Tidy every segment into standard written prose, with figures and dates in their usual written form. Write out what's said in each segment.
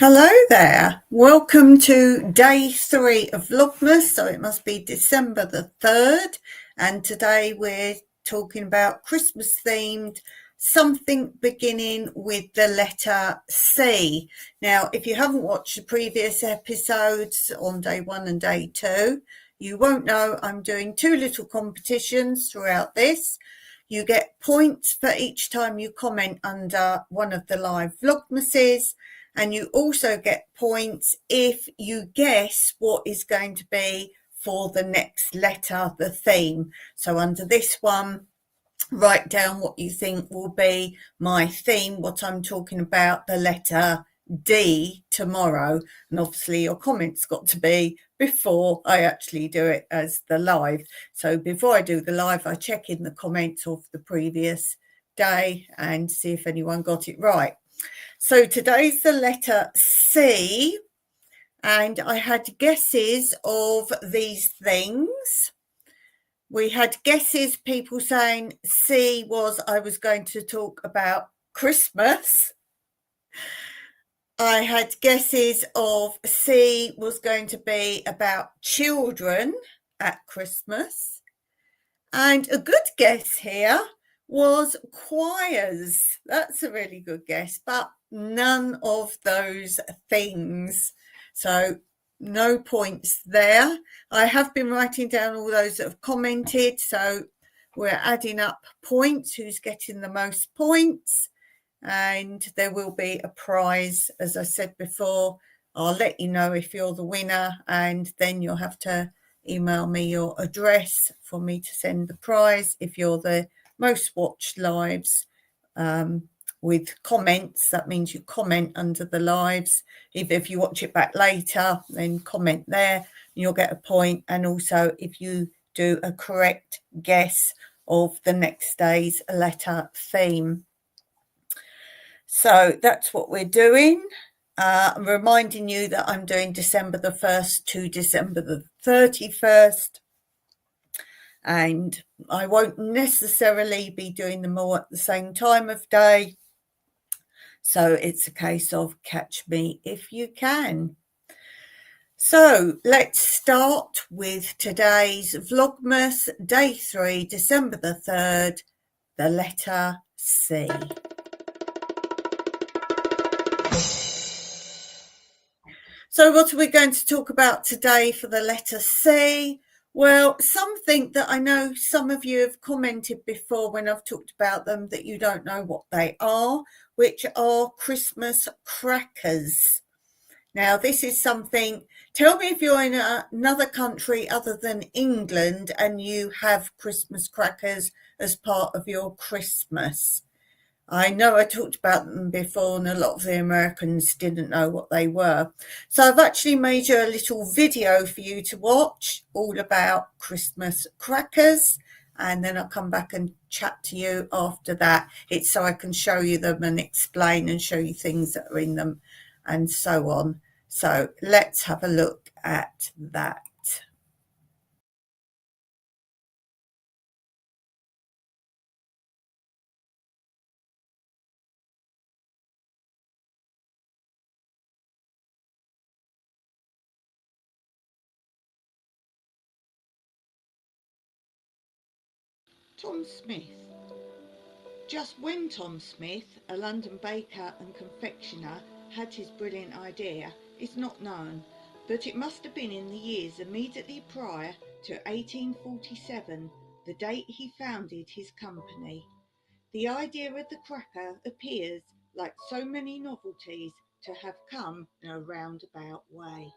Hello there. Welcome to day 3 of Vlogmas. So it must be December the 3rd. And today we're talking about Christmas themed, something beginning with the letter C. Now, if you haven't watched the previous episodes on day 1 and day 2, you won't know I'm doing 2 little competitions throughout this. You get points for each time you comment under one of the live Vlogmases. And you also get points if you guess what is going to be for the next letter, the theme. So under this one, write down what you think will be my theme, what I'm talking about, the letter D tomorrow. And obviously your comments got to be before I actually do it as the live. So before I do the live, I check in the comments of the previous day and see if anyone got it right. So today's the letter C, and I had guesses of these things. We had guesses, people saying C was I was going to talk about Christmas. I had guesses of C was going to be about children at Christmas. And a good guess here was choirs. That's a really good guess, but none of those things. So no points there. I have been writing down all those that have commented, so we're adding up points, who's getting the most points, and there will be a prize. As I said before, I'll let you know if you're the winner, and then you'll have to email me your address for me to send the prize. If you're the most watched lives with comments, that means you comment under the lives. If you watch it back later, then comment there and you'll get a point. And also if you do a correct guess of the next day's letter theme. So that's what we're doing. I'm reminding you that I'm doing December the 1st to December the 31st. And I won't necessarily be doing them all at the same time of day. So it's a case of catch me if you can. So let's start with today's Vlogmas, day 3, December the 3rd, the letter C. So what are we going to talk about today for the letter C? Well, something that I know some of you have commented before when I've talked about them that you don't know what they are, which are Christmas crackers. Now, this is something, tell me if you're in another country other than England and you have Christmas crackers as part of your Christmas. I know I talked about them before and a lot of the Americans didn't know what they were. So I've actually made you a little video for you to watch all about Christmas crackers, and then I'll come back and chat to you after that. It's so I can show you them and explain and show you things that are in them and so on. So let's have a look at that. Tom Smith. Just when Tom Smith, a London baker and confectioner, had his brilliant idea is not known, but it must have been in the years immediately prior to 1847, the date he founded his company. The idea of the cracker appears, like so many novelties, to have come in a roundabout way.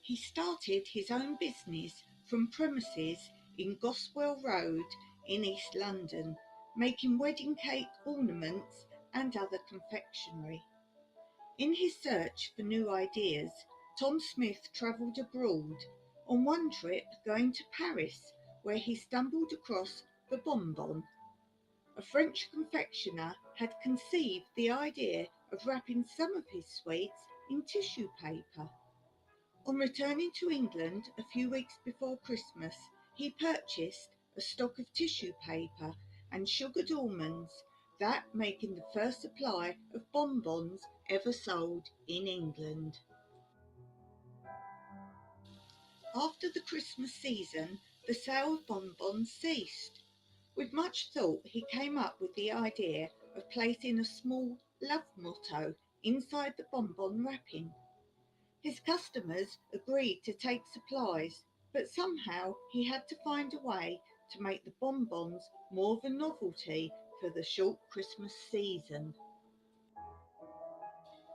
He started his own business from premises in Goswell Road in East London, making wedding cake ornaments and other confectionery. In his search for new ideas, Tom Smith travelled abroad, on one trip going to Paris, where he stumbled across the bonbon. A French confectioner had conceived the idea of wrapping some of his sweets in tissue paper. On returning to England a few weeks before Christmas, he purchased a stock of tissue paper and sugared almonds, that making the first supply of bonbons ever sold in England. After the Christmas season, the sale of bonbons ceased. With much thought, he came up with the idea of placing a small love motto inside the bonbon wrapping. His customers agreed to take supplies, but somehow he had to find a way to make the bonbons more of a novelty for the short Christmas season.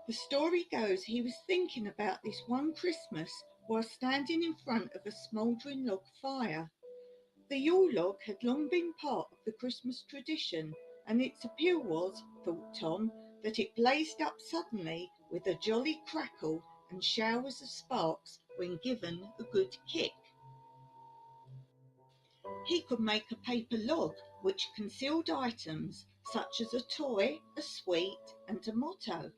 The story goes he was thinking about this one Christmas while standing in front of a smouldering log fire. The Yule log had long been part of the Christmas tradition, and its appeal was, thought Tom, that it blazed up suddenly with a jolly crackle and showers of sparks when given a good kick. He could make a paper log which concealed items such as a toy, a sweet, and a motto.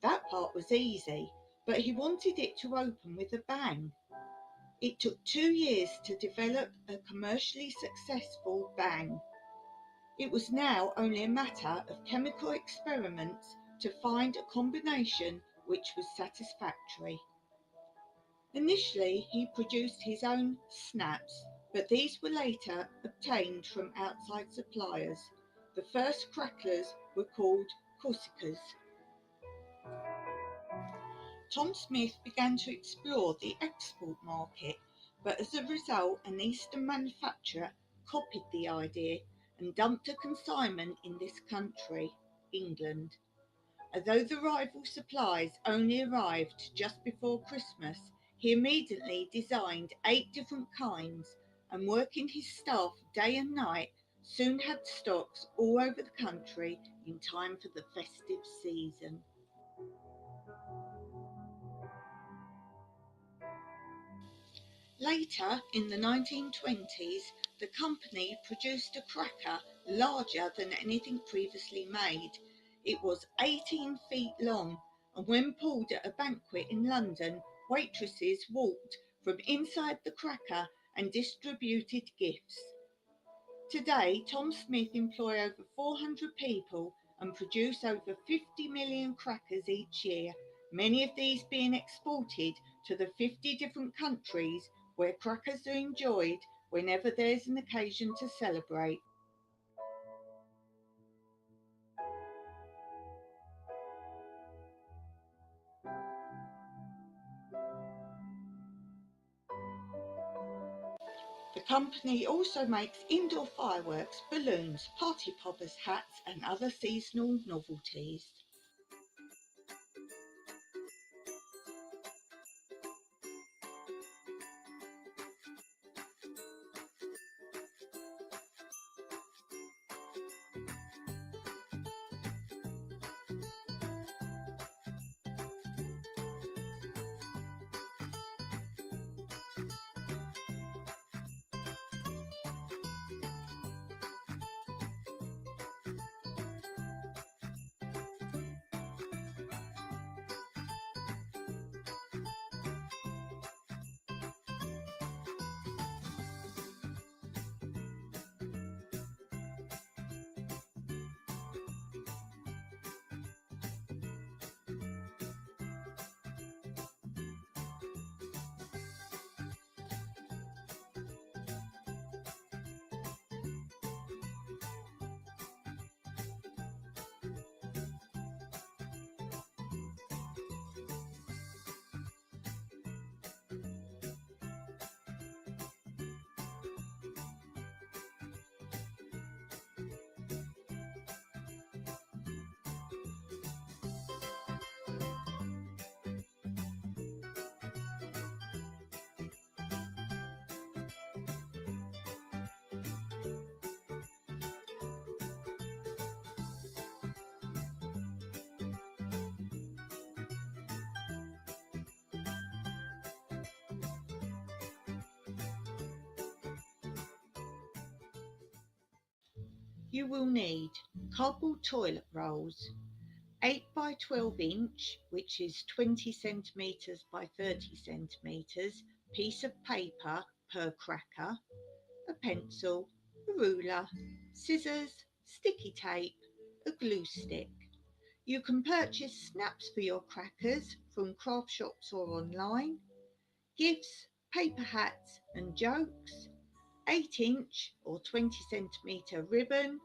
That part was easy, but he wanted it to open with a bang. It took 2 years to develop a commercially successful bang. It was now only a matter of chemical experiments to find a combination which was satisfactory. Initially, he produced his own snaps, but these were later obtained from outside suppliers. The first cracklers were called Corsicas. Tom Smith began to explore the export market, but as a result, an Eastern manufacturer copied the idea and dumped a consignment in this country, England. Although the rival supplies only arrived just before Christmas, he immediately designed 8 different kinds and, working his staff day and night, soon had stocks all over the country in time for the festive season. Later, in the 1920s, the company produced a cracker larger than anything previously made. It was 18 feet long, and when pulled at a banquet in London, waitresses walked from inside the cracker and distributed gifts. Today, Tom Smith employs over 400 people and produce over 50 million crackers each year, many of these being exported to the 50 different countries where crackers are enjoyed whenever there's an occasion to celebrate. The company also makes indoor fireworks, balloons, party poppers, hats and other seasonal novelties. You will need cardboard toilet rolls, 8 by 12 inch, which is 20 centimetres by 30 centimetres, piece of paper per cracker, a pencil, a ruler, scissors, sticky tape, a glue stick. You can purchase snaps for your crackers from craft shops or online, gifts, paper hats and jokes, 8-inch or 20cm ribbon,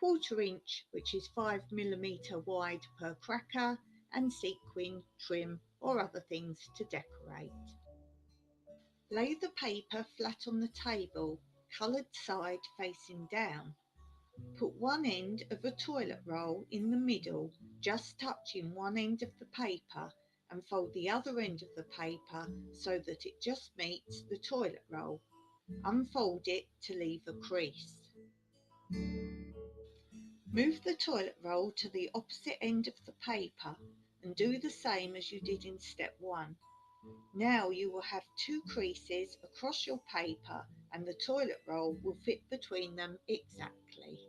1/4 inch, which is 5mm wide per cracker, and sequin, trim or other things to decorate. Lay the paper flat on the table, coloured side facing down. Put one end of a toilet roll in the middle, just touching one end of the paper, and fold the other end of the paper so that it just meets the toilet roll. Unfold it to leave a crease. Move the toilet roll to the opposite end of the paper and do the same as you did in step 1. Now you will have 2 creases across your paper and the toilet roll will fit between them exactly.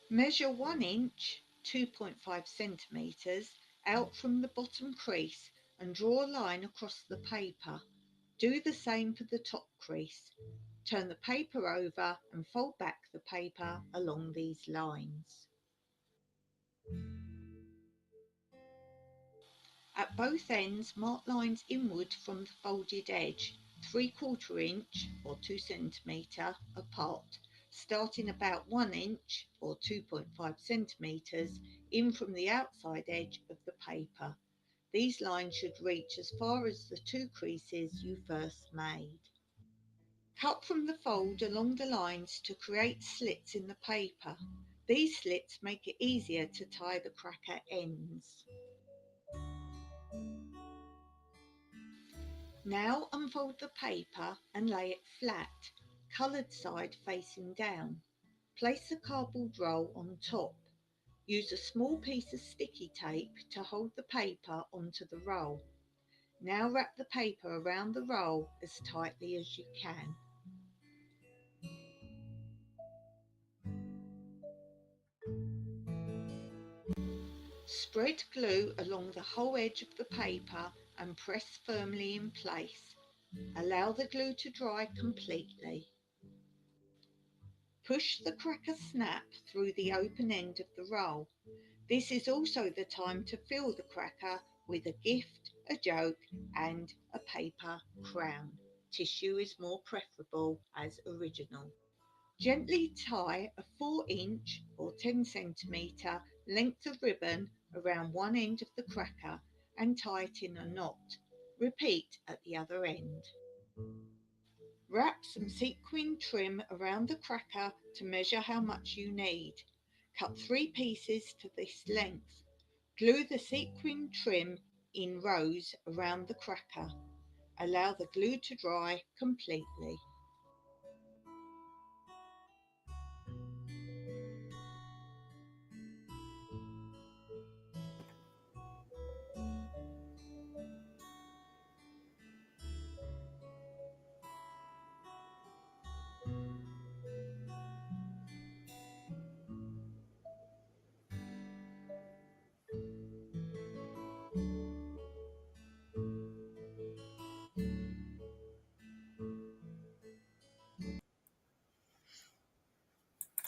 Measure 1 inch, 2.5cm, out from the bottom crease and draw a line across the paper. Do the same for the top crease. Turn the paper over and fold back the paper along these lines. At both ends, mark lines inward from the folded edge, 3/4 inch or 2cm apart, starting about 1 inch or 2.5cm in from the outside edge of the paper. These lines should reach as far as the 2 creases you first made. Cut from the fold along the lines to create slits in the paper. These slits make it easier to tie the cracker ends. Now unfold the paper and lay it flat, coloured side facing down. Place the cardboard roll on top. Use a small piece of sticky tape to hold the paper onto the roll. Now wrap the paper around the roll as tightly as you can. Spread glue along the whole edge of the paper and press firmly in place. Allow the glue to dry completely. Push the cracker snap through the open end of the roll. This is also the time to fill the cracker with a gift, a joke and a paper crown. Tissue is more preferable as original. Gently tie a 4-inch or 10cm length of ribbon around one end of the cracker and tie it in a knot. Repeat at the other end. Wrap some sequin trim around the cracker to measure how much you need. Cut 3 pieces to this length. Glue the sequin trim in rows around the cracker. Allow the glue to dry completely.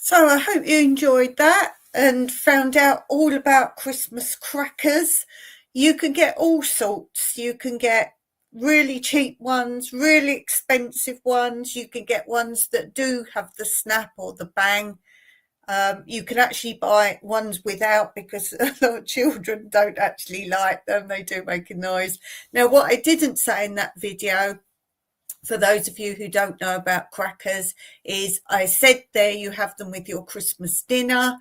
So I hope you enjoyed that and found out all about Christmas crackers. You can get all sorts. You can get really cheap ones, really expensive ones. You can get ones that do have the snap or the bang. You can actually buy ones without because a lot of children don't actually like them. They do make a noise. Now, what I didn't say in that video, for those of you who don't know about crackers, is I said there you have them with your Christmas dinner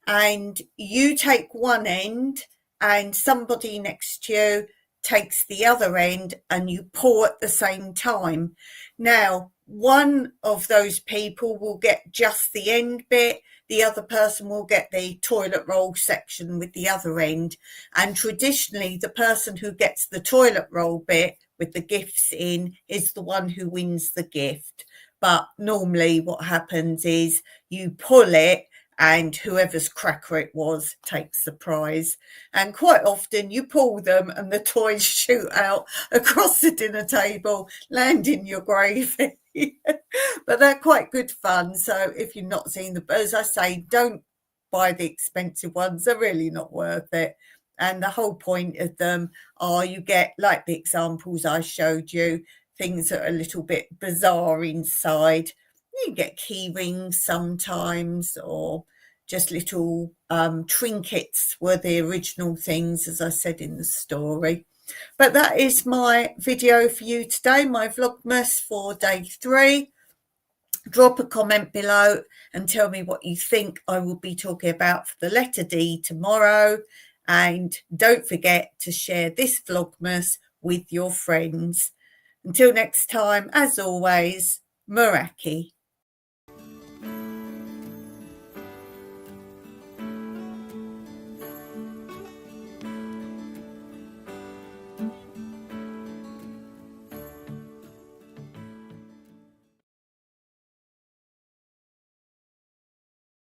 and you take one end and somebody next to you takes the other end and you pour at the same time. Now, one of those people will get just the end bit, the other person will get the toilet roll section with the other end. And traditionally, the person who gets the toilet roll bit with the gifts in is the one who wins the gift. But normally what happens is you pull it and whoever's cracker it was takes the prize. And quite often you pull them and the toys shoot out across the dinner table, land in your gravy. But they're quite good fun. So if you've not seen them, as I say, don't buy the expensive ones. They're really not worth it. And the whole point of them are you get, like the examples I showed you, things that are a little bit bizarre inside. You get key rings sometimes, or just little trinkets were the original things, as I said in the story. But that is my video for you today, my Vlogmas for day 3. Drop a comment below and tell me what you think I will be talking about for the letter D tomorrow. And don't forget to share this Vlogmas with your friends. Until next time, as always, Meraki.